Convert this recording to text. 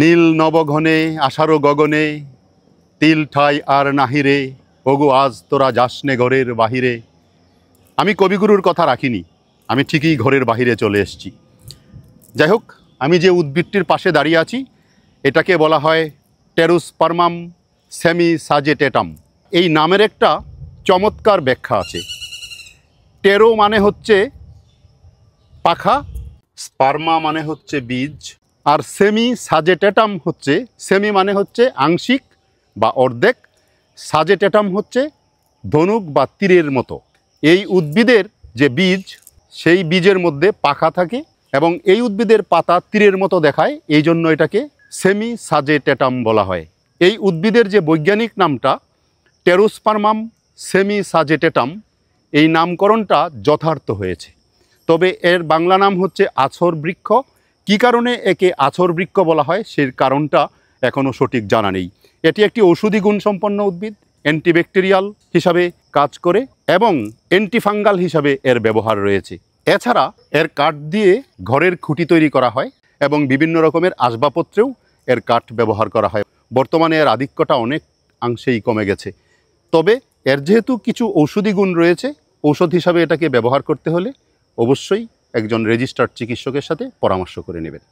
নীল নবঘনে আষাঢ় গগনে তিল ঠাই আর নাহিরে, ওগো আজ তোরা যাসনে ঘরের বাহিরে। আমি কবিগুরুর কথা রাখিনি, আমি ঠিকই ঘরের বাহিরে চলে এসেছি। যাই হোক, আমি যে উদ্ভিদটির পাশে দাঁড়িয়ে আছি এটাকে বলা হয় টেরোস্পার্মাম সেমিসাজেটেটাম। এই নামের একটা চমৎকার ব্যাখ্যা আছে। টেরো মানে হচ্ছে পাখা, স্পার্মা মানে হচ্ছে বীজ, আর সেমিসাজেটেটাম হচ্ছে, সেমি মানে হচ্ছে আংশিক বা অর্ধেক, সাজেটেটাম হচ্ছে ধনুক বা তীরের মতো। এই উদ্ভিদের যে বীজ, সেই বীজের মধ্যে পাখা থাকে এবং এই উদ্ভিদের পাতা তীরের মতো দেখায়, এই জন্য এটাকে সেমিসাজেটেটাম বলা হয়। এই উদ্ভিদের যে বৈজ্ঞানিক নামটা টেরোস্পার্মাম সেমিসাজেটেটাম, এই নামকরণটা যথার্থ হয়েছে। তবে এর বাংলা নাম হচ্ছে আছর বৃক্ষ। কী কারণে একে আছর বৃক্ষ বলা হয় সেই কারণটা এখনও সঠিক জানা নেই। এটি একটি ঔষধি গুণসম্পন্ন উদ্ভিদ, অ্যান্টিব্যাকটেরিয়াল হিসাবে কাজ করে এবং অ্যান্টিফাঙ্গাল হিসাবে এর ব্যবহার রয়েছে। এছাড়া এর কাঠ দিয়ে ঘরের খুঁটি তৈরি করা হয় এবং বিভিন্ন রকমের আসবাবপত্রেও এর কাঠ ব্যবহার করা হয়। বর্তমানে এর আধিক্যটা অনেক অংশেই কমে গেছে। তবে এর যেহেতু কিছু ঔষধি গুণ রয়েছে, ঔষধ হিসাবে এটাকে ব্যবহার করতে হলে অবশ্যই একজন রেজিস্টার্ড চিকিৎসকের সাথে পরামর্শ করে নেবেন।